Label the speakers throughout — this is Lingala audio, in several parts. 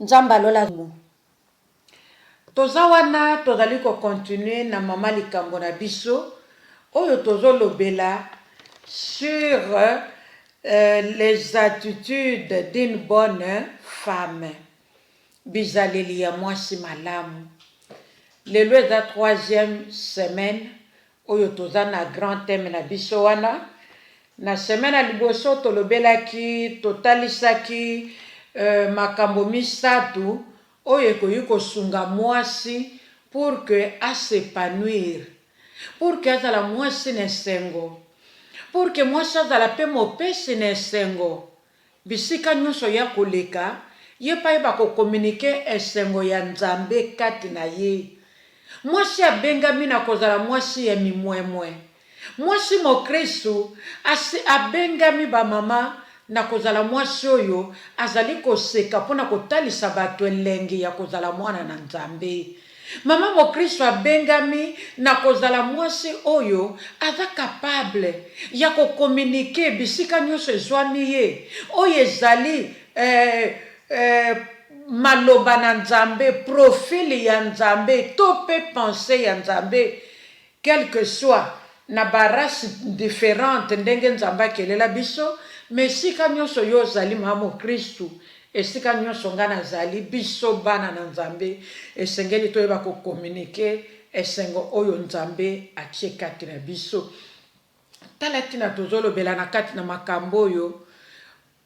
Speaker 1: Nzamba lola mu.
Speaker 2: Toza wana tozali continuer na mama likambo na biso oyo tozolobela sur les attitudes d'une bonne femme. Bizaleli ya mwasi malamu. Lelo eza 3e semaine oyo toza na grand thème na biso wana. Na semaine ya liboso tolobelaki totalisaki makambo misatu oyo ekoki kosunga mwasi pour que s'épanouir, pour que azala mwasi na esengo, pour que mwasi azala pe mopesi na esengo. Bisika nyonso ya koleka ye pa yeba kokommunike esengo ya Nzambe kati na ye. Mwasi abengami na kozala mwasi ya mimwemwe. Mwasi mokristu abengami ba mama na kozala mwasi oyo azali koseka mpona kotalisa bato elengi ya kozala mwana na Nzambe. Mama mokristu abengami na kozala mwasi oyo aza capable ya kokommunike bisika nyonso ezwami ye oyo ezali maloba na Nzambe, profili ya Nzambe, to pe pensée ya Nzambe, quel que soit na barasi différente ndenge Nzambe akelela biso. Mais sika nyonso yo zali mama Kristu, esika nyonso nga nazali biso bana na Nzambe, esengeli toyeba kokommunike esengo oyo Nzambe atie kati na biso. Tala tina tozolobela na kati na makambo oyo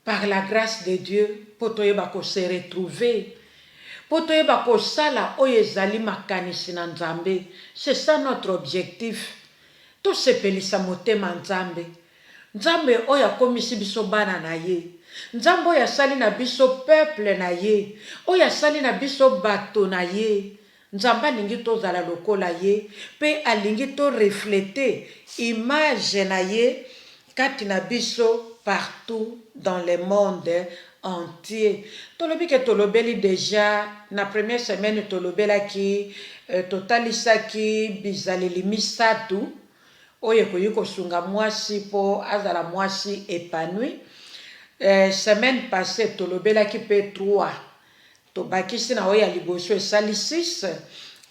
Speaker 2: par la grâce de Dieu po toyeba ko se retrouver, po toyeba kosala oyo ezali makanisi na Nzambe. C'est ça notre objectif. Tosepelisa motema Nzambe. Nzambe oyo akomisi biso bana na ye. Nzambe oyo asali na biso peuple na ye. Oyo asali na biso bato na ye. Nzambe alingi tozala lokola ye. Pe alingi to refléter image na ye kati na biso partout dans le monde entier. Tolobi ke tolobeli déjà na première semaine tolobelaki totalisaki bizaleli misatu oyo ekoki kosunga mwasi po azala mwasi épanoui. Semaine passée tolobelaki pe 3 tobakisi na oyo ya liboso esali 6.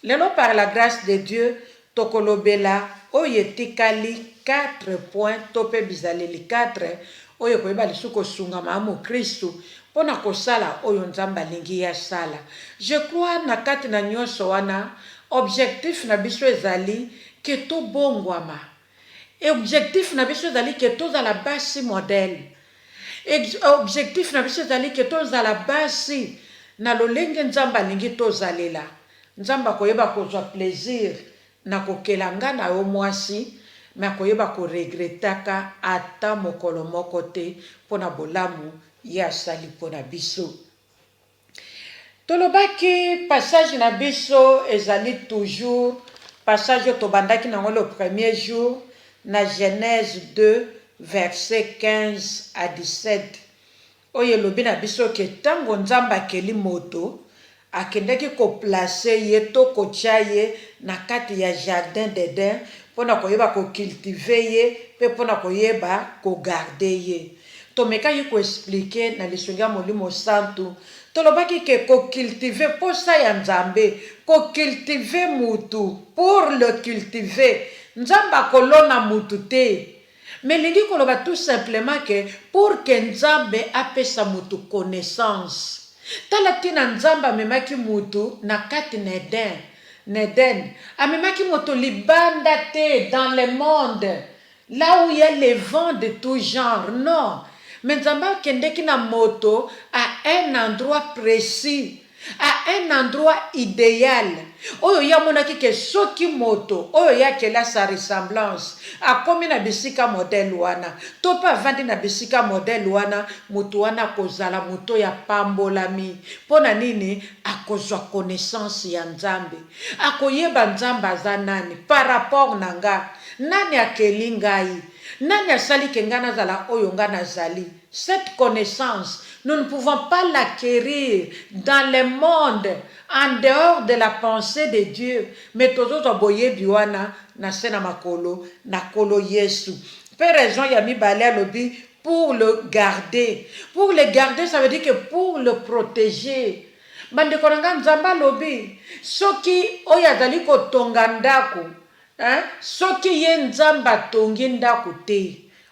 Speaker 2: Lelo par la grâce de Dieu tokolobela oyo etikali 4 points to pe bizaleli 4 oyo koyeba lisu kosunga mama Kristu mpona kosala oyo Nzambe alingi ya sala. Je crois na kati na nyonso wana objectif na biso ezali ke tobongwama. Objectif na biso ezali ke tozala basi modèle. Objectif na biso ezali ke tozala basi na lolenge Nzambe alingi tozalela. Nzambe akoyeba kozwa plaisir na kokelanga na yo mwasi, me akoyeba koregretaka ata mokolo moko te mpona bolamu ye asali mpona biso. Tolobaki passage na biso ezali toujours passage oyo tobandaki nango le premier jour na Genèse 2 verset 15 à 17 oyo elobi na biso ke ntango Nzambe akeli moto akendeki koplace ye to kotia ye na kati ya jardin d'Eden mpona koyeba kocultive ye mpe mpona koyeba kogarde ye. Tomekaki koexplike na lisungi ya Molimo Santu tolobaki ke kocultive posa ya Nzambe, kocultive mutu pour le cultiver. Nzambe akolona mutu te, mais lingi koloba tout simplement que pour que Nzambe apesa mutu connaissance. Tala tina Nzambe amemaki mutu na kati na Eden. Amemaki mutu libanda te dans le monde, là où il y a les vents de tout genre. Non. Mais Nzambe akendeki na moto à un endroit précis, à un endroit idéal. Oyo ya monaki ke soki moto oyo ya kela sa ressemblance akomi na bisika modèle wana to pa vandi na bisika modèle wana moto wana kozala moto ya pambolami pona nini akozwa connaissance ya Nzambe, akoyeba Nzambe aza nani par rapport na nga, nani akeli ngai, nani asali ke nga nazala oyo nga nazali. Cette connaissance, nous ne pouvons pas l'acquérir dans le monde, en dehors de la pensée de Dieu. Mais tozo boye biwana na sena makolo na kolo Yesu. Pour raison yami balé lobi pour le garder. Pour le garder, ça veut dire que pour le protéger. bandeko na nga nzambe lobi soki oyo azali kotonga ndako soki ye nzambe atongi ndako te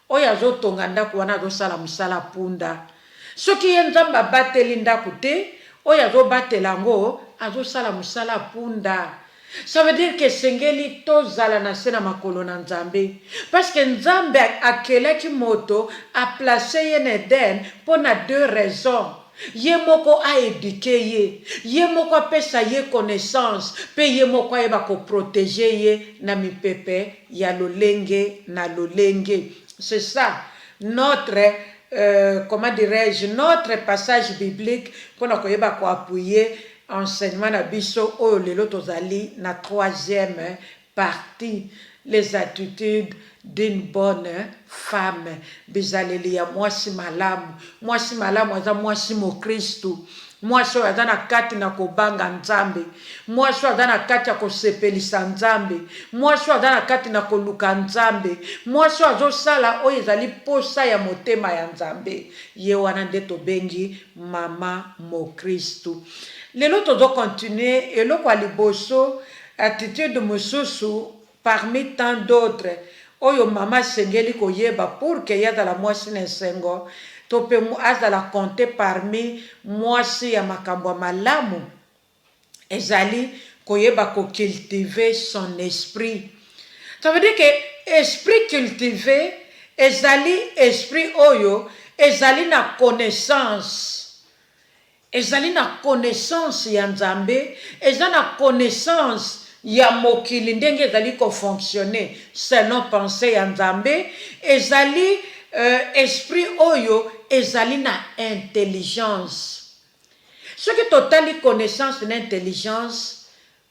Speaker 2: oyo azotonga ndako wana azosala mosala punda soki ye nzambe abateli ndako te oyo azobatela yango azosala mosala punda. Ça veut dire que sengeli tozala na se na makolo na nzambe parce que nzambe akelaki moto a placé ye na Eden pour na deux raisons. Ye moko a éduqué ye moko apesa ye connaissance pe ye moko ayeba ko protéger ye na mipepe ya lolenge na lolenge. C'est ça notre comment dirais-je, notre passage biblique pour na koyeba ko appuyer enseignement na biso oyo lelo tozali na troisième partie, les attitudes d'une bonne femme. Bizaleli ya mwasi malamu aza mwasi mokristu, mwasi oyo aza na kati na kobanga nzambe, mwasi oyo aza na kati ya kosepelisa nzambe, mwasi oyo aza na kati na koluka nzambe, mwasi oyo azosala oyo ezali posa ya motema ya nzambe. Ye wana nde tobengi mama mokristu. Lelo tozo continuer eloko ya liboso attitude mosusu parmi tant d'autres oyo mama sengeli koyeba pour que yazala mwasi na esengo to pe azala compter parmi mwasi ya makambo ya malamu ezali koyeba ko cultiver son esprit. Ça veut dire que esprit cultivé ezali esprit oyo ezali na connaissance. Ezali na connaissance ya nzambe, ezali na connaissance ya mokili ndenge ezali ko fonctionner selon pensée ya nzambe, ezali esprit oyo ezali na intelligence. Ce qui totali connaissance na intelligence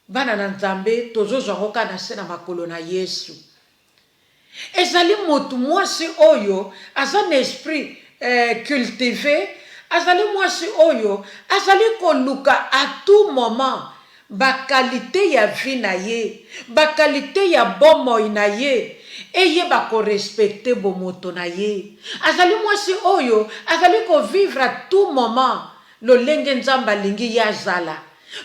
Speaker 2: bana na nzambe tozozwangoka na se na makolo na Yesu. Ezali motu mwasi oyo aza na esprit cultivé, azali mwasi oyo azali koluka à tout moment ba qualité ya vie na ye, ba qualité ya bomoi na ye, eye ba ko respecter bomoto na ye. Azali mwasi oyo azali ko vivre à tout moment lolenge nzamba lingi ya zala.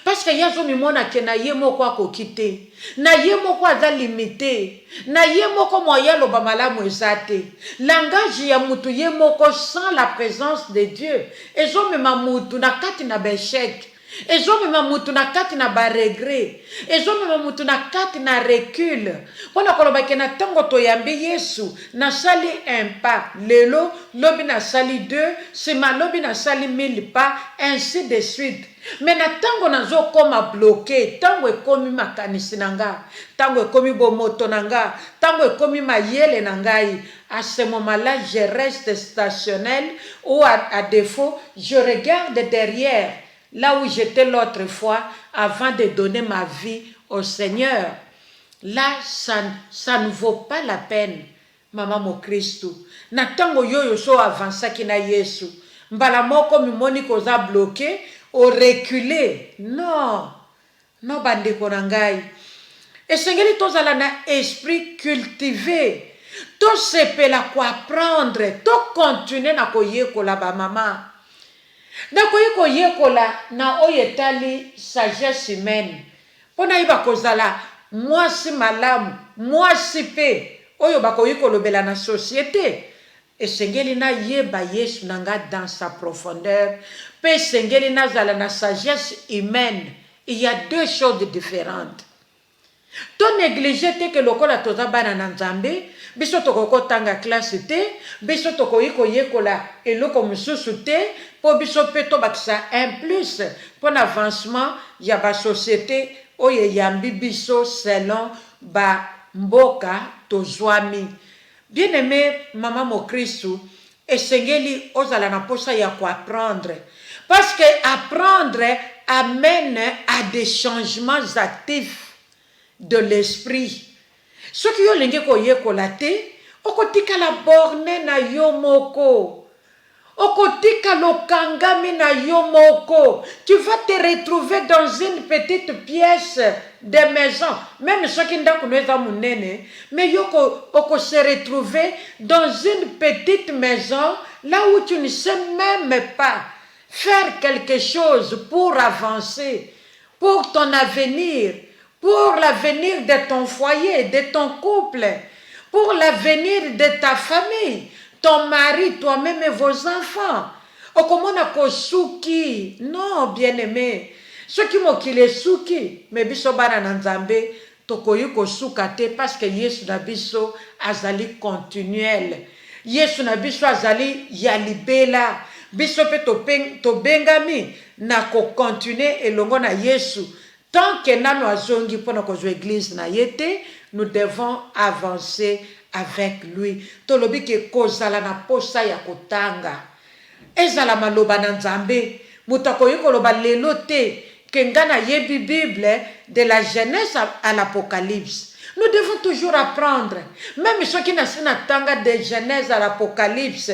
Speaker 2: Parce que yazo mimona ke na ye moko akoki te, na ye moko aza limité, na ye moko moya loba malamu eza te. Langage ya mutu ye moko sans la présence de Dieu ezomema mutu na kati na beshek, ezomema mutu na kati na baregret, ezomema mutu na kati na recul. Wana koloba ke na tango toyambi Yesu na sali un pas, lelo lobi na sali deux, sema lobi na sali 1000 pas, ainsi de suite. Mais na tango nazo koma bloqué, tango ekomi makanisi nanga, tango ekomi bomoto nanga, tango ekomi mayele nangai, à ce moment-là je reste stationnel ou à défaut je regarde derrière là où j'étais l'autre fois avant de donner ma vie au Seigneur. Là ça ne vaut pas la peine. Mama mo Kristu na tango yoyo so avansaki na Yesu mbala moko mimoni koza bloqué au reculer. Non, non bandeko na ngai. Esengeli tozala na esprit cultivé. To sepela ko apprendre, to continuer na koyekola ba mama. Na koyekola na oyetali sagesse humaine. Pona iba kozala mwasi malamu, mwasi pe oyo bakoyekolobela na société. Esengeli na yeba Yesu nanga dans sa profondeur. Pe sengeli na zala na sagesse humaine. Il y a deux choses différentes. To négliger te que lokola toza bana na nzambe, biso tokoko tanga classe te, biso tokoyiko yekola eloko mususu te, po biso pe to bakisa un plus pour l'avancement ya ba société oye yambi biso selon ba mboka tozwami. Bien-aimé mama mo Kristu, esengeli ozala na posa ya ko apprendre. Parce que apprendre amène à des changements actifs de l'esprit. Ce qui yo lenge ko yekola te, okotika la borne na yo moko. Okotika lokangami na yo moko. Tu vas te retrouver dans une petite pièce de maison. Même ceux qui n'ont pas munene, mais yoko oko se retrouver dans une petite maison là où tu ne sais même pas faire quelque chose pour avancer, pour ton avenir, pour l'avenir de ton foyer, de ton couple, pour l'avenir de ta famille, ton mari, toi-même et vos enfants. Okomona ko suki. Non, bien-aimé. Ce qui mokile suki, mais biso bana na Nzambe, tokoyi ko suka te parce que Yesu na biso azali continuel. Yesu na biso azali ya libela. Biso pe to bengami na ko continuer elongo na Yesu. Tant que nano azongi pona ko zo église na yete, nous devons avancer avec lui. Tolobi ke kozala na posa ya kotanga. Ezala maloba na Nzambe. Mutakoyi koloba lelo te ke ngana yebi Bible de la Genèse à l'Apocalypse. Nous devons toujours apprendre. Même ceux qui n'ont tanga de Genèse à l'Apocalypse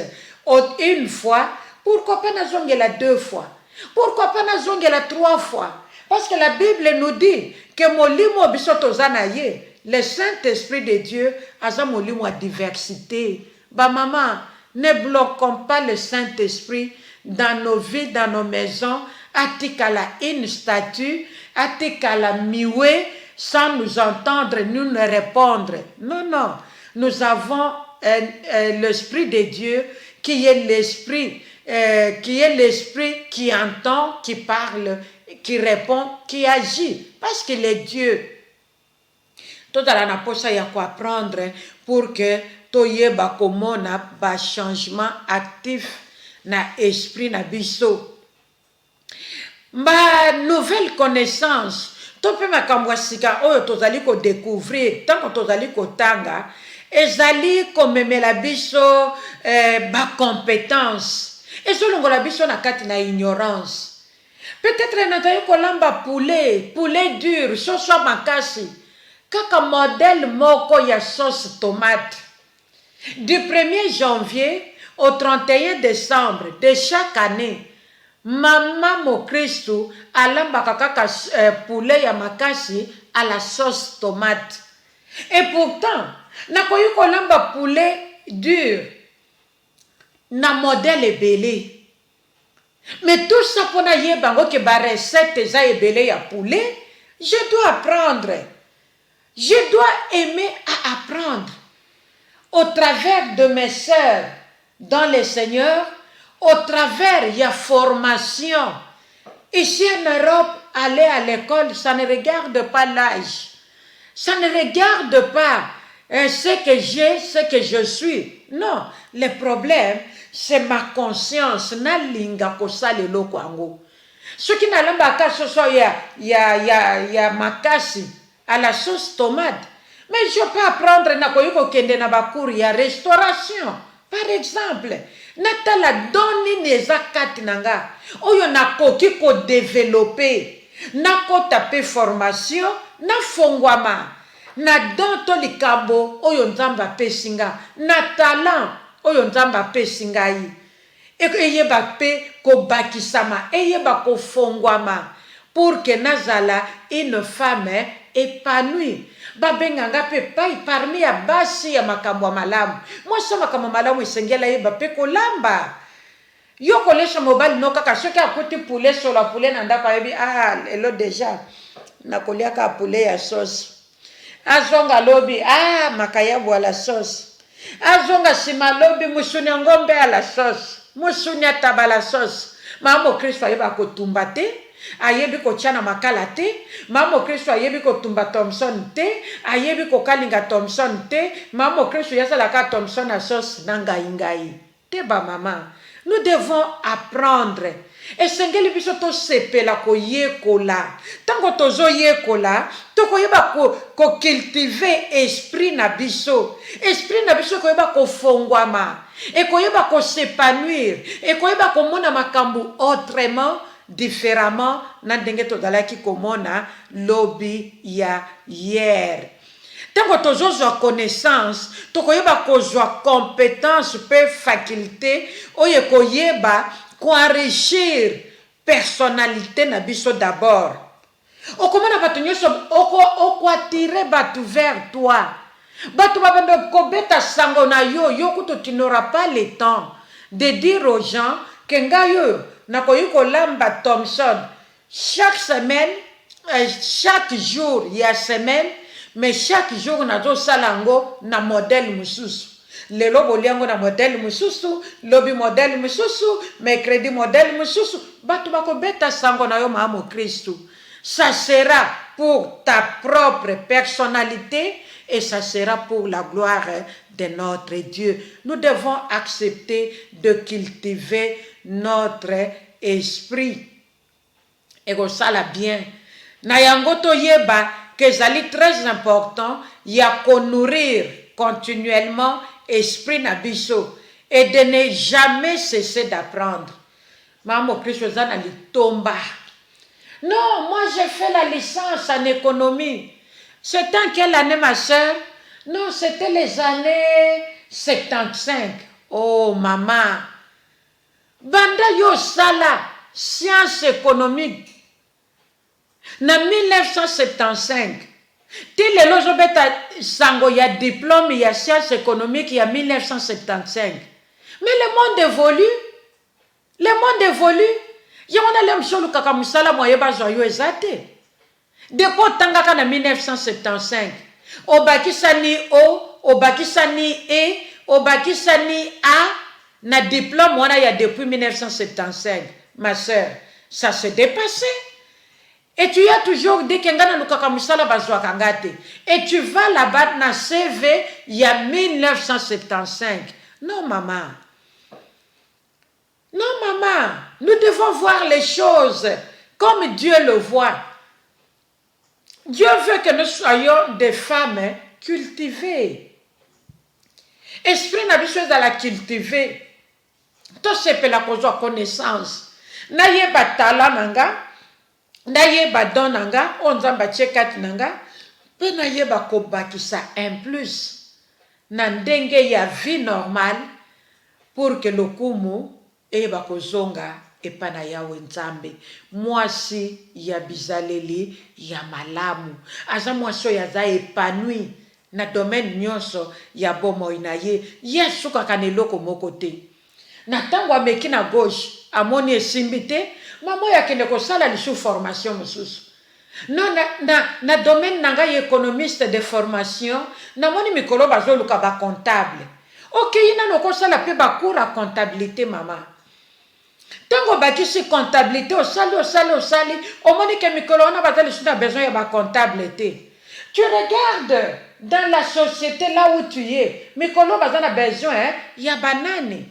Speaker 2: une fois, pourquoi pas nazongela 2 fois? Pourquoi pas nazongela 3 fois? Parce que la Bible nous dit que molimo bisoto zanaye, le Saint-Esprit de Dieu a molimo à diversité. Bah maman, ne bloquons pas le Saint-Esprit dans nos vies, dans nos maisons, atikala une statue, atikala miwe, sans nous entendre, nous ne répondre. Non, non. Nous avons l'Esprit de Dieu qui est l'Esprit qui entend, qui parle, qui répond, qui agit. Parce qu'il est Dieu. Tout à la posa ya ko apprendre pour que toyeba komona ba changement actif na esprit na biso. Ma nouvelle connaissance. Tope makambo sika oyo tozali ko découvrir tant que tozali ko tanga ezali komemela biso ba compétence ezolongola biso na kati na ignorance. Peut-être natayi kolamba poulet dur soso makasi kaka modèle moko ya sauce tomate. Du 1er janvier au 31 décembre de chaque année, Mama Mokristu alambaka kaka poulet ya makasi à la sauce tomate. Et pourtant, nakoyi kolamba poulet dur na modèle ebele. Mais tout ça pour na yebango ke ba recette za ebele ya poulet, je dois apprendre. Je dois aimer à apprendre. Au travers de mes sœurs dans le Seigneur, au travers il y a formation. Ici en Europe, aller à l'école, ça ne regarde pas l'âge. Ça ne regarde pas ce que j'ai, ce que je suis. Non, le problème, c'est ma conscience. Na linga kosale loko ango. Ce qui n'a pas ce soit ya makasi à la sauce tomate. Mais je peux apprendre na koyiko kende na bakuri ya restauration. Par exemple, natala doni neza kati nanga. Oyo na koki ko développer. Na ko taper formation, na fongwama. Na don to likambo oyo nzamba pesinga. Na talent oyo nzamba pesinga yi. Eyeba pe ko bakisama, eyeba ko fongwama. Pour que nazala une femme épanouie. Babenganga pe pai parmi ya basi ya makambo malamu. Moi ça makambo malamu isengela yeba pe kolamba. Yo kolesha mobile no kaka soki akuti poulet sur la poulet nanda pa yebi elo déjà na koliaka poulet ya sauce. Azonga lobi makaya à la sauce. Azonga sima lobi musuni ngombe à la sauce. Musuni ataba la sauce. Mama Kristo yeba ko tumbate. Ayebi ko chana makala te, Mama Kristo ayebi ko tumba Thompson te, ayebi ko kalinga Thompson te, Mama Kristo yasala ka Thompson a sauce nanga ingai. Te ba mama. Nous devons apprendre. Et sengeli biso to sepela ko yekola. Tango tozo yekola, to ko yeba ko cultiver esprit na biso. Esprit na biso ko yeba ko fongwama. Et ko yeba ko s'épanouir. Et ko yeba ko mona makambu autrement. Différemment na ndenge tozalaki komona lobi ya hier. Tango tozozwa connaissance, tokoyeba kozwa compétence pe faculté oye koyeba ko enrichir personnalité na biso d'abord. Okomona batu nyonso oko attirer batu vers toi. Batu babendo kobeta sango na yo kuto tu n'auras pas le temps de dire aux gens que ngayo nakoki kolamba Thompson chaque semaine, chaque jour il y a semaine, mais chaque jour nazo salango na modèle mususu. Lelo boliango na modèle mususu, lobi modèle mususu, mercredi modèle mususu. Batu bako beta sango na yo maamo Christu. Ça sera pour ta propre personnalité et ça sera pour la gloire de notre Dieu. Nous devons accepter de cultiver notre esprit. Et que ça la bien. Na yango to yeba que c'est très important, il y a qu'on nourrir continuellement esprit na biso et de ne jamais cesser d'apprendre. Maman Christ zana li tomba. Non, moi j'ai fait la licence en économie. C'était en quelle année, ma soeur? Non, c'était les années 75. Oh, maman. Banda yo sala, sciences économiques. Na 1975. Ti lelo jobeta sango ya diplôme ya sciences économiques ya 1975. Mais le monde évolue. Le monde évolue. Yona le msolo kaka musala moyeba joyo ezate. Depo tangaka na 1975. Obakisa ni O, obakisa ni E, obakisa ni A, na diplôme wana ya depuis 1975. Ma soeur, ça s'est dépassé. Et tu as toujours dit que ngana lukaka musala bazwa kangate. Et tu vas là-bas na CV il y a 1975. Non maman. Non maman, nous devons voir les choses comme Dieu le voit. Dieu veut que nous soyons des femmes cultivées. Esprit n'a besoin de la cultiver. Tout ce que la connaissance. Na yeba tala nanga, na yeba don nanga, onzamba chekat nanga, pe na yeba kobakisa un plus. Na ndenge ya vie normale pour que le kumu eba kozonga epana yawe nzambe. Mwasi ya bizaleli ya malamu. Aza mwasi ya za épanoui na domaine nyonso ya bomo inaye. Yesu kakaneloko mokote. Na tango ameki na gauche amoni esimbite, mamo ya kende kosala lisu formation mususu. Non na domaine nanga économiste de formation, na moni mikolo bazoluka ba comptable. Ok, ina no kosala pe ba cours à comptabilité mama. Tango bakisi comptabilité osali, omoni ke mikolo wana bazali suna besoin ya ba comptabilité. Tu regardes dans la société là où tu es, mikolo bazana besoin ya banani.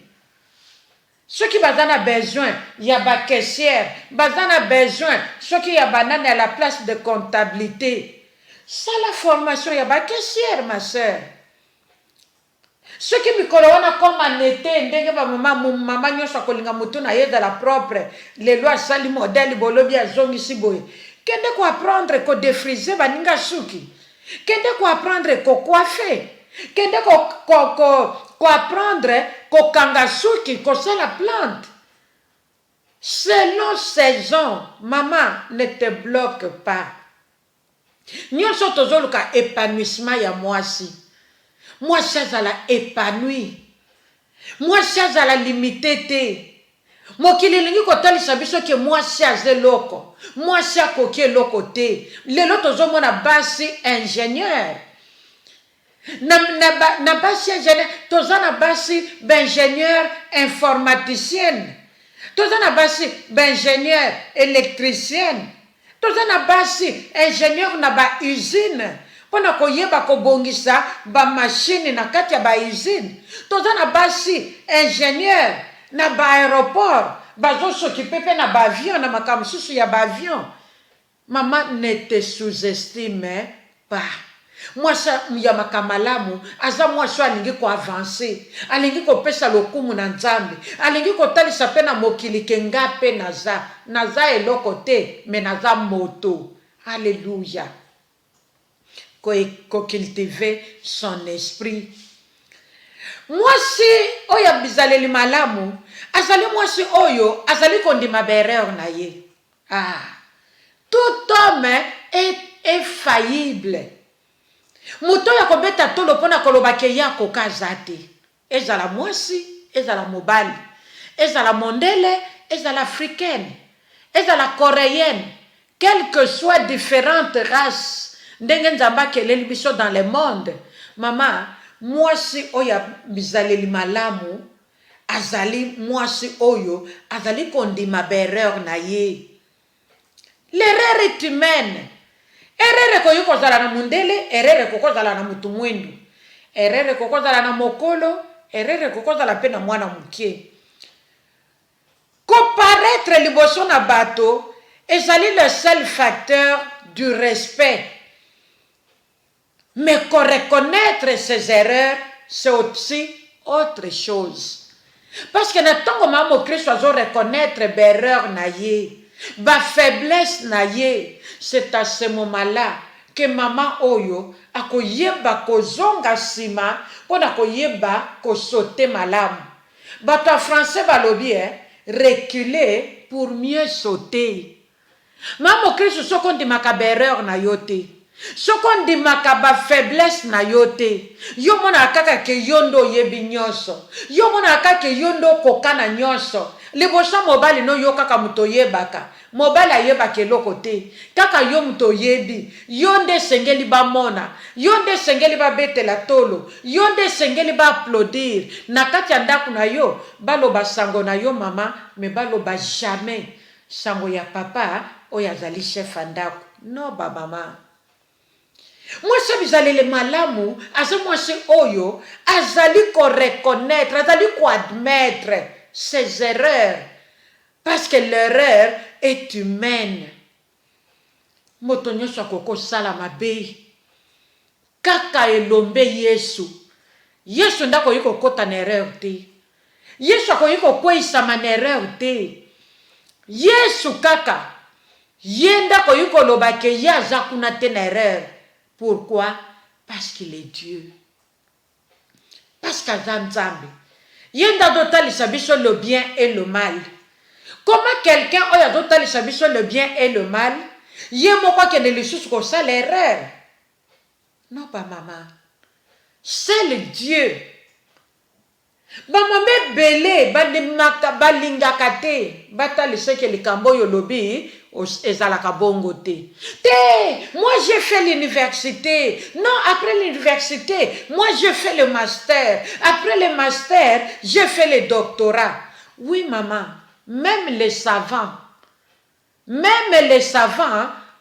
Speaker 2: Ceux qui bazana besoin ya ba caissière, bazana besoin ceux qui ya banani à la place de comptabilité. Ça la formation ya ba caissière ma sœur. Ce qui me colonne comme en été, ndenge ba maman nyonso akolinga mutu na yeda la propre, les lois sali modèle bolobi azongi siboye. Kende ko apprendre ko défriser baninga suki. Kende ko apprendre ko coiffer. Kende ko apprendre ko kanga suki, ko la plante. Selon saison, maman ne te bloque pas. Nyonso tozoluka épanouissement ya mwasi. Moi, c'est à la épanoui. Moi, c'est à la limité. Moi, qui est le côté de que moi, c'est loko. Moi, c'est à côté loko te. Les autres hommes ont basi ingénieur. Na basi ingénieur. Tous ont basi ingénieur informaticienne. Tous ont basi ingénieur électricienne. Tous ont basi ingénieur na ba usine. Pona koyeba kobongisa ba machine na kati ya ba usine. Tozana basi ingénieur na ba aéroport, bazo s'occuper pe na ba avion na makambo susu ya ba avion. Maman, ne te sous-estime pas. Moi ça ya makamalamu, aza moi so alingi ko avancer, alingi ko pesa lokumu na nzambe, alingi ko talisa pe na mokili kenga pe naza eloko te, mais naza moto. Alléluia. Ko cultiver son esprit. Moi si oya bizaleli malamu, azali moi si oyo azali kondima bereur na ye. Ah, tout homme est faillible. Muto ya kobeta tolo pona kolobake ya kokazate. Ezala mwasi, ezala mobali, ezala mondele, ezala africaine, ezala coréenne, quelles que soient différentes races, ndenge nzamba keleli biso dans le monde. Mama, mwasi oya bizaleli malamu, azali mwasi oyo, azali kondima bereur na ye. L'erreur est humaine. Erreur ko yuko zala na mundele, erreur ko zala na mutu mwendu. Erreur ko zala na mokolo, erreur ko zala pe na mwana mukie. Comparaître liboso na bato, ezali le seul facteur du respect. Mais qu'on reconnaître ses erreurs, c'est aussi autre chose. Parce que na tango mamo Christ ozo reconnaître berreur na ye, ba faiblesse na ye, c'est à ce moment-là que maman oyo akoyeba kozonga sima pona koyeba kosote malamu. Bato français balobi reculer pour mieux sauter. Mamo Christ soko ndimaka berreur na yote. Soko ndimaka ba faiblesse na yote. Yo mona kaka ke yondo yebi nyonso. Yo mona kaka ke yondo kokana nyonso. Liboso mobali no yo kaka muto yebaka. Mobali ayeba ke lokote. Kaka yo muto yebi. Yonde sengeli ba mona. Yonde sengeli ba betela tolo. Yonde sengeli ba applaudir. Na kati ndaku na yo. Balo ba sango na yo mama. Me balo ba jamais. Sango ya papa. Oya zali chef ndaku. No ba mama. Moi, ça vous allez les malamu, moi c'est oyo, azali ko reconnaître, azali ko admettre ses erreurs, parce que l'erreur est humaine. Motonyo so koko sala mabe, kaka elombe Yesu, Yesu ndako yiko kota na erreur te, Yesu ako yiko kweisa ma erreur te, Yesu kaka, yenda ko yiko lobake yaza kuna te na erreur. Pourquoi? Parce qu'il est Dieu. Parce qu'Azamzambi. Yenda dotali sabiso le bien et le mal. Comment quelqu'un oya dotali sabiso le bien et le mal? Yemo kwa kene le sous ko sa l'erreur. Non pas maman. C'est le Dieu. Bamame bele bandimaka balingakate batali seke likambo yo lobi ezalaka bongo te. Moi j'ai fait l'université. Non, après l'université, moi j'ai fait le master. Après le master, j'ai fait le doctorat. Oui maman, même les savants,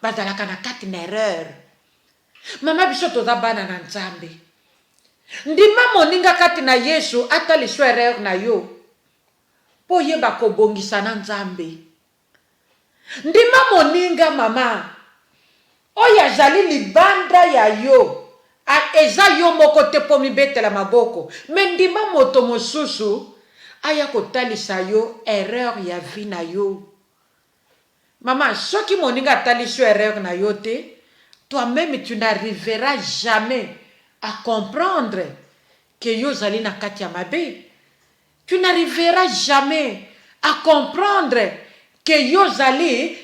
Speaker 2: bazalaka na kati na erreur. Mama biso toza bana na Nzambe. Ndima moninga kati na Yesu ata liso erreur na yo. Po yeba ko bongisa na Nzambe. Ndima moninga mama. Oya zali libanda ya yo. Eza yo moko te po mibetela maboko. Me ndima moto mosusu aya kotalisa yo erreur ya vie na yo. Mama, soki moninga taliso erreur na yo te, toi-même tu n'arriveras jamais à comprendre que yo zali na kati ya mabe. Tu n'arriveras jamais à comprendre que yo zali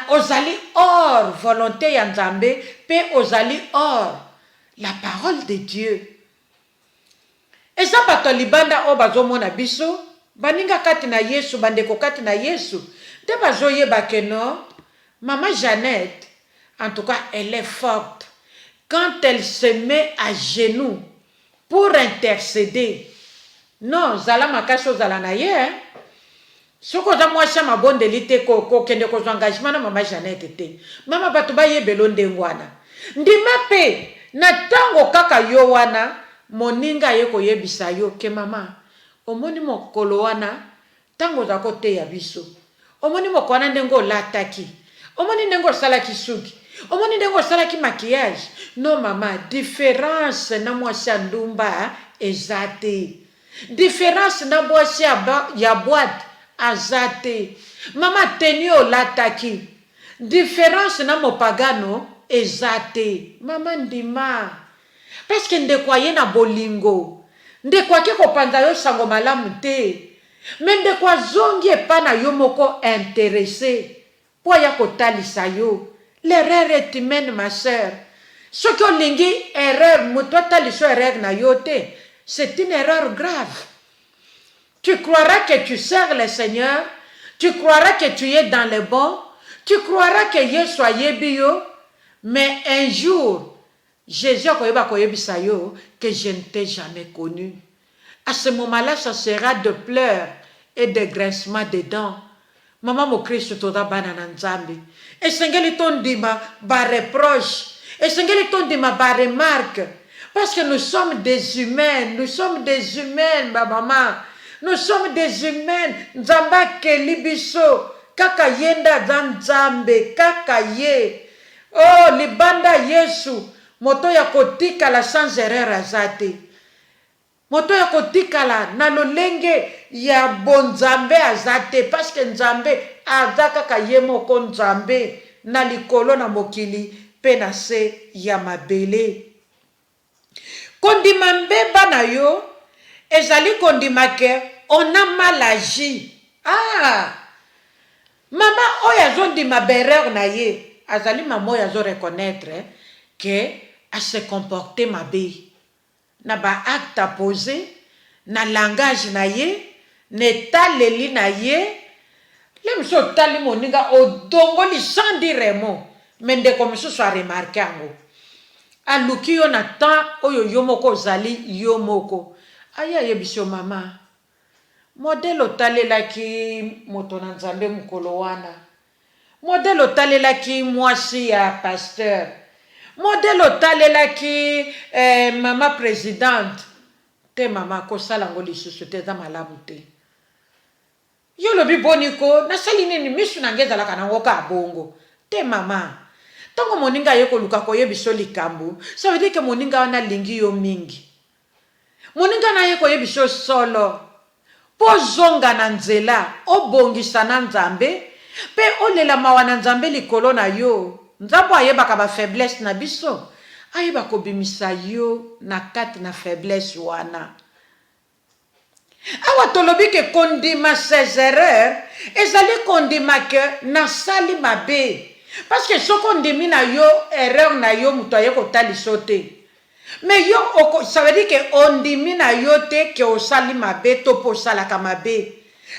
Speaker 2: ozali hors volonté ya Nzambe pe ozali hors la parole de Dieu. Et ça bato libanda o bazomona biso baninga kati na Yesu bandeko kati na Yesu te bazoyeba ke non. Maman Jeannette, en tout cas, elle est forte. Quand elle se met à genoux pour intercéder, non, zala makaso zala na ye, soko za mwasha mabonde lite ko kende ko engagement na Maman Jeannette te. Mama bato ba ye belonde ngwana. Ndima pe na tango kaka yo wana moninga ye ko yebisa yo ke mama omoni mokolo wana tango za ko te ya biso. Omoni mokwana ndengo lataki. Omoni ndengo salaki suki. Omoni ndengo salaki maquillage. Non mama, différence na mwasi ndumba ezate. Différence na mwasi ya boîte azate. Mama tenio lataki. Différence na mopagano ezate. Mama ndima. Parce que ndekwaye na bolingo. Ndekwake ko panza yo sango malamu te. Mais ndekwa zongi epana yo moko intéressé. Po ya kotalisa yo. L'erreur est humaine, ma sœur. Ce que lingi erreur, mutota liso erreur na yote, c'est une erreur grave. Tu croiras que tu sers le Seigneur, Tu croiras que tu es dans le bon. Tu croiras que Yesu ayebi yo. Mais un jour, Jésus a que je ne t'ai jamais connu. À ce moment-là, ça sera de pleurs et de grincements de dents. Maman mo Christ toda banana nzambe. Et sengeli ton dima ba reproche. Et sengeli ton dima ba remarque. Parce que nous sommes des humains. Nous sommes des humains, ma maman. Nous sommes des humains. Nzamba ke libiso. Kaka yenda nzambe. Kaka ye. Oh, libanda Yesu. Moto ya kotika la sans erreur azate. Moto ya kotikala na lolenge ya bonzambe azate parce que nzambe azaka kayemo ko nzambe na likolo na mokili pe na se ya mabele. Kondima mbeba na yo ezali kondima ke on a mal agi. Mama oya zondima bereur na ye azali mama oya zo reconnaître que a se comporter mabe. Na ba acte à poser, na langage na ye, ne taleli na ye, le mso tali moninga odongoli sans dire mot, mais de comme ça soit remarqué ango. Aluki yo na temps oyo yomoko zali yomoko. Aya yebisho mama. Modelo talela ki moto na nzambe mukolo wana. Modelo talela ki mwasi ya pasteur. Modelo talela ki mama présidente. Te mama ko sala ngoli susu te za malamu te. Yo lobi boniko na sali nini misu na ngeza la kana ngoka bongo. Te mama. Tongo moninga yeko luka ko yebiso likambu. Ça veut dire que moninga wana lingi yo mingi. Moninga na yeko yebiso solo. Po zonga na nzela obongisa na nzambe pe olela mawana nzambe likolo na yo. Nzambo ayebaka ba faiblesse na biso. Ayeba kobimisa yo na kati na faiblesse wana. Awa tolobi ke kondima ses erreurs. Ezali kondima ke na sali mabe. Parce que so kondimi na yo erreur na yo muto ayeko tali sote. Mais yo ça veut dire que ondimi na yo te ke osali mabe to po sala ka mabe.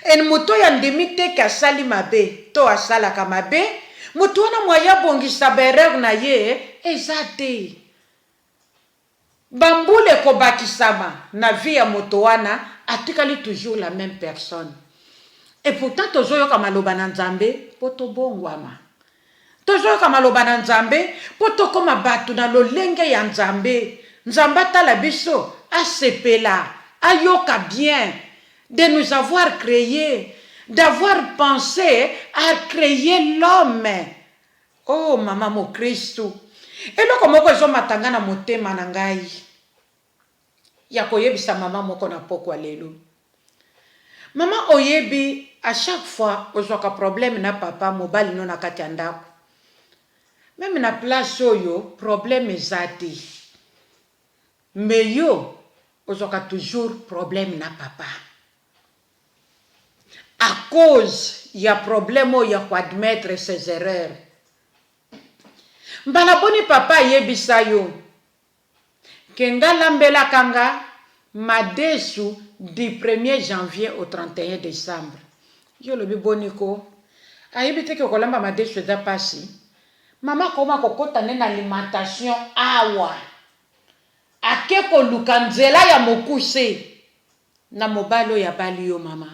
Speaker 2: En muto ya ndimi te ke asali mabe to asala ka mabe. Mutu wana mwaya bongisa bereur na ye ezate. Bambule ko bakisama na vie ya moto wana atikali toujours la même personne. Et pourtant tozoyo ka maloba na nzambe poto bongwama. Tozoyo ka maloba na nzambe poto koma batu na lolenge ya nzambe. Nzamba tala biso asepela ayoka bien de nous avoir créé. D'avoir pensé à créer l'homme. Oh, maman mo Christ. Et là, comment on matanga na motema na ngai. Ya koyebisa maman moko na poko alelo. Maman oyebi à chaque fois ozoka problème na papa mobali no na kati ya ndako. Même na place oyo problème ezati. Mais yo ozoka toujours problème na papa. À cause il y a problème il y a quoi admettre ses erreurs. Mbala boni papa yebisa yo. Kenga lambela kanga madesu du 1er janvier au 31 décembre. Yo lobi boniko. Ayebite ke kolamba madesu za pasi. Mama koma kokota na alimentation awa. Ake ko lukanzela ya mokuse. Na mobalo ya bali yo mama.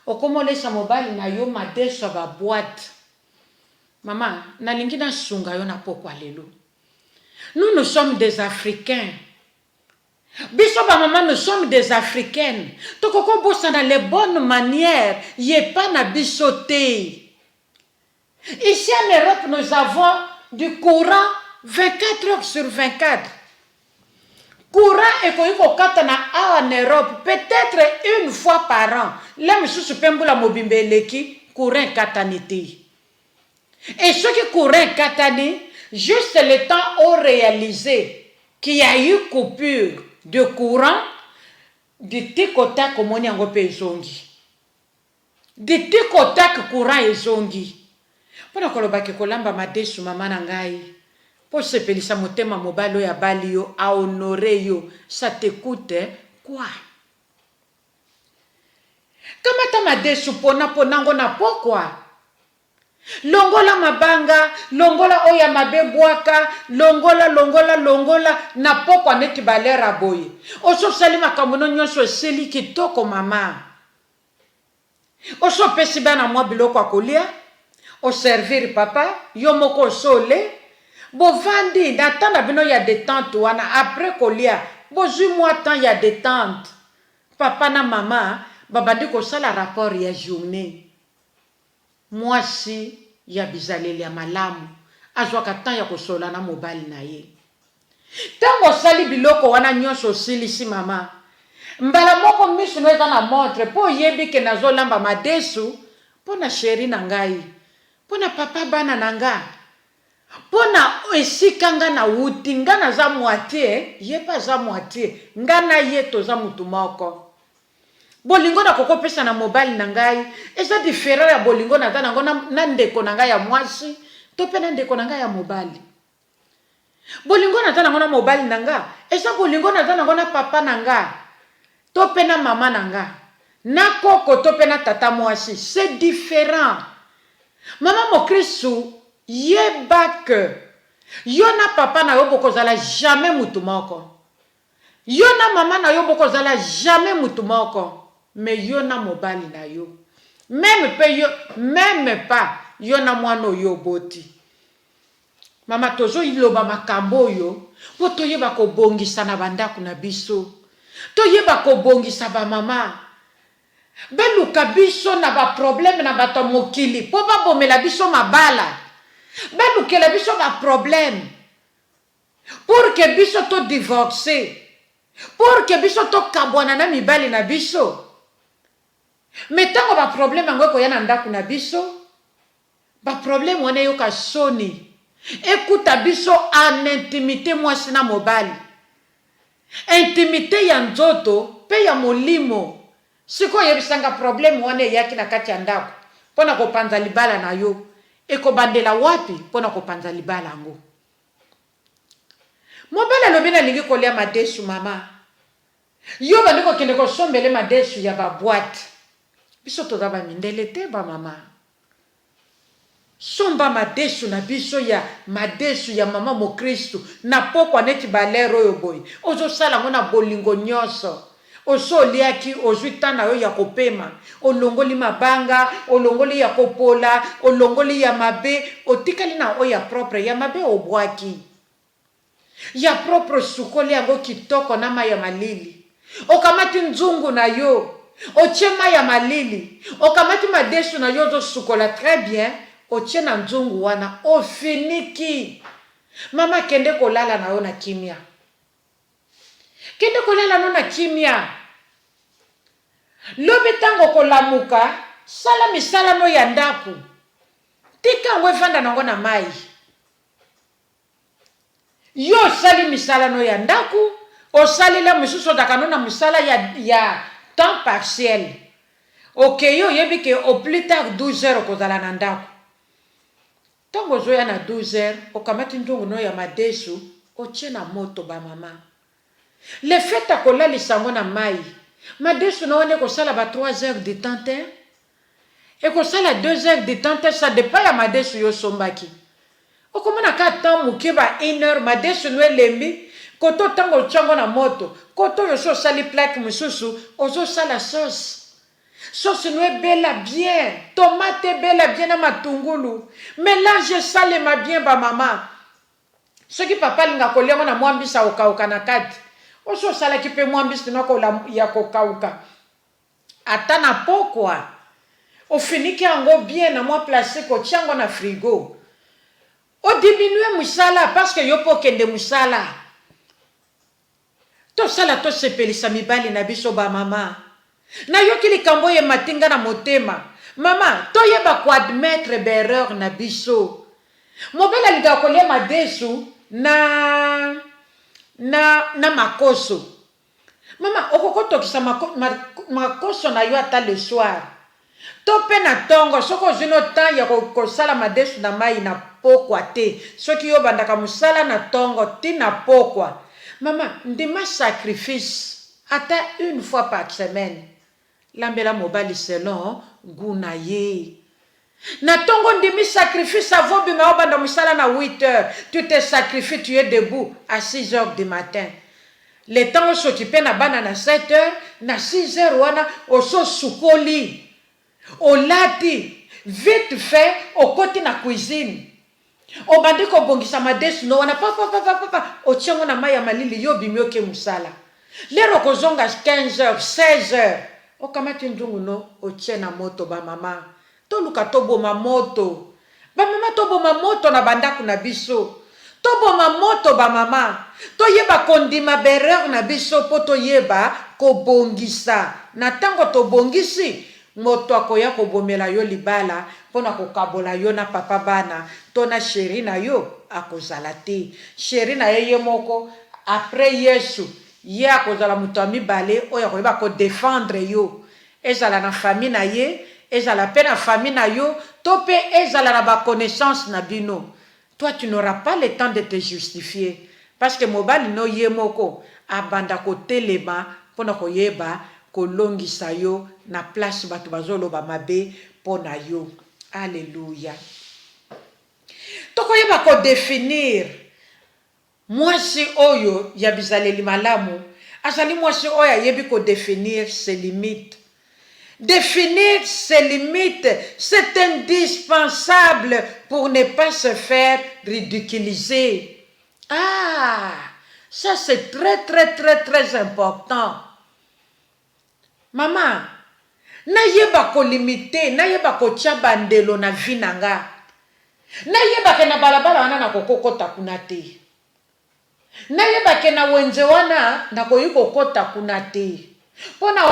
Speaker 2: Okomolesa mobali na yo madeso ba boîte. Mama, na lingina sunga yo na poko alelo. Nous sommes des Africains. Biso ba maman, nous sommes des Africaines. Tokoko bossa dans les bonnes manières, yé pas na bisoté. Ici en Europe, nous avons du courant 24 heures sur 24. Courant et koyiko katana en Europe peut-être une fois par an. Là monsieur pembula mobimbeleki courant katanité. Et ceux qui courant katani juste le temps ont réalisé qu'il y a eu coupure de courant du tikota komoni yango pe ezongi. Du tikota courant ezongi. Pona koloba ke kolamba madesu mama na ngai. Pour se pelisa motema mobalo ya bali yo a honorer yo, ça te coûte quoi? Kamata madesu pona ponango na pokwa. Longola mabanga, longola oya mabebwaka, longola na pokwa neti balera boye. Oso salima kamono nyonso seli kitoko mama. Oso pesi bana mwa biloko akolia, o servir papa, yo moko sole. Bo vandi na tanda bino ya détente wana après kolia, bo zui mwa temps ya détente. Papa na mama babandi ko sala rapport ya journée. Mwasi ya bizaleli ya malamu azwaka temps ya kosola na mobali na ye. Tango sali biloko wana nyonso silisi mama. Mbala moko misu no eza na montre po yebi ke nazolamba madesu pona sheri na ngai. Pona papa bana na nga. Pona esika nga na wuti nga na za moitié, ye pa za moitié, nga na ye toza mutu moko. Bolingo na koko pesa na mobile na ngai, eza différent ya bolingo na za nango na ndeko na ngai ya mwasi, to pe na ndeko na ngai ya mobali. Bolingo na za nango na mobile na nga, eza bolingo na za nango na papa na nga, to pe na mama na nga, na koko to pe na tata mwasi, c'est différent. Mama mokristu yeba que yo na papa na yo bokozala jamais mutu moko. Yo na mama na yo bokozala jamais mutu moko. Mais yo na mobali na yo. Même pas yo na mwana yo boti. Mama tozo iloba makambo yo. Po toyeba ko bongisa na bandaku na biso. Toyeba ko bongisa ba mama. Beluka biso na ba problème na bato mokili. Po ba bomela biso mabala. Belukela biso ba problème. Pour que biso to divorcer. Pour que biso to kabwana na mibali na biso. Mais tango ba problème ngo ko yana ndaku na biso. Ba problème wana yo ka soni. Écoute biso en intimité mwasi na mobali. Intimité ya nzoto pe ya molimo. Siko yebisanga problème wana yaki na kati ya ndaku. Pona ko panza libala na yo. Eko bandela wapi pona ko panza libala ngo. Mobala lobina lingi kolia madesu mama. Yo bandiko kende ko sombele madesu ya ba boîte. Biso toza ba mindele te ba mama. Somba madesu na biso ya madesu ya mama mo Kristu na pokwa neti balero yo boy. Ozo sala ngona bolingo nyoso. Oso liaki ozuitana yo ya kopema. Olongoli mabanga, olongoli ya kopola, olongoli ya mabe, otikali na oya propre ya mabe obwaki. Ya propre sukoli yango kitoko na maya malili. Okamati nzungu na yo. Ochema ya malili. Okamati madesu na yo zo sukola très bien. Oche na nzungu wana. Ofiniki. Mama kende kolala na yo na kimia. Kende kolala no na kimia. Lobi tango kolamuka. Sala misala no ya ndaku. Tika ngwe fanda nango na mai. Yo sali misala no ya ndaku. O sali la misuso dakano na misala ya temps partiel. Ok yo yebi ke au plus tard 12 heures kozala na ndaku. Tango zoya na 12 heures. Okamati ndungu no ya madesu. Oche na moto ba mama. Le fait akola lisango na mai. Madesu na wane kosala ba 3 heures de temps. Et kosala 2 heures de temps. Ça dépend ya madesu yo sombaki. Okomona ka temps muke ba 1 heure. Madesu no lembi. Koto tango chango na moto. Koto yo so sali plaque mususu. Ozo sala sauce. Sauce no bela bien. Tomate bela bien na matungulu. Mélange sale ma bien ba mama. Ce qui papa linga kolengo na mwambisa okauka na kati. Oso sala kipe mwambisi nako ya kokauka. Ata na pokwa. Ofiniki yango bien na mwa place ko tiango na frigo. O diminue musala parce que yo pokende musala. To sala to sepelisa mibali na biso ba mama. Na yo kili kambo ye matinga na motema. Mama, to yeba ko admettre berreur na biso. Mobela liga kolia madesu na makoso. Mama, okokoto kisa makoso na yo ata le soir. To pe na tongo, soko zino tan ya kosala madesu na mai na pokwa te. Soki yo bandaka musala na tongo ti na pokwa. Mama, ndima sacrifice ata une fois par semaine. lambela mobali selon guna ye. Na tongo ndimi sacrifice avobi ma obanda musala na 8 heures. Tu te sacrifies, tu es debout à 6 heures du matin. Le temps où s'occuper na bana na 7 heures, na 6 heures wana oso sukoli. Olati, vite fait, au côté na cuisine. Obandi ko bongisa madesu no wana papa ochengo na maya malili yo bimyo ke musala. Lero kozonga 15 heures, 16 heures. Okamati ndungu no ochena moto ba mama. Toluka toboma moto. Ba mama toboma moto na bandaku na biso. Toboma moto ba mama. Toyeba kondima bereur na biso po toyeba kobongisa. Na tango tobongisi moto akoya kobomela yo libala pona kokabola yo na papa bana to na chéri na yo akozala te. Chéri na ye moko après Yesu ye akozala muto mibale oyo akoyeba ko défendre yo. Ezala na famille na ye, ezala pe na famille na yo, to pe ezala na ba connaissance na bino. Toi tu n'auras pas le temps de te justifier parce que mobali no ye moko abanda ko telema pona koyeba kolongisa yo na place bato bazoloba mabe pona yo. Alléluia. Tokoyeba ko définir mwasi oyo ya bizaleli malamu. Azali mwasi oyo yebi ko définir ses limites. Définir ses limites, c'est indispensable pour ne pas se faire ridiculiser. Ah, ça c'est très important. Maman, nayeba ko limiter, nayeba ko tia bandelo na vinanga. Nayeba ke na balabala wana na kokota kuna te. Nayeba ke na wenze wana na koyi kokota kuna te. Pona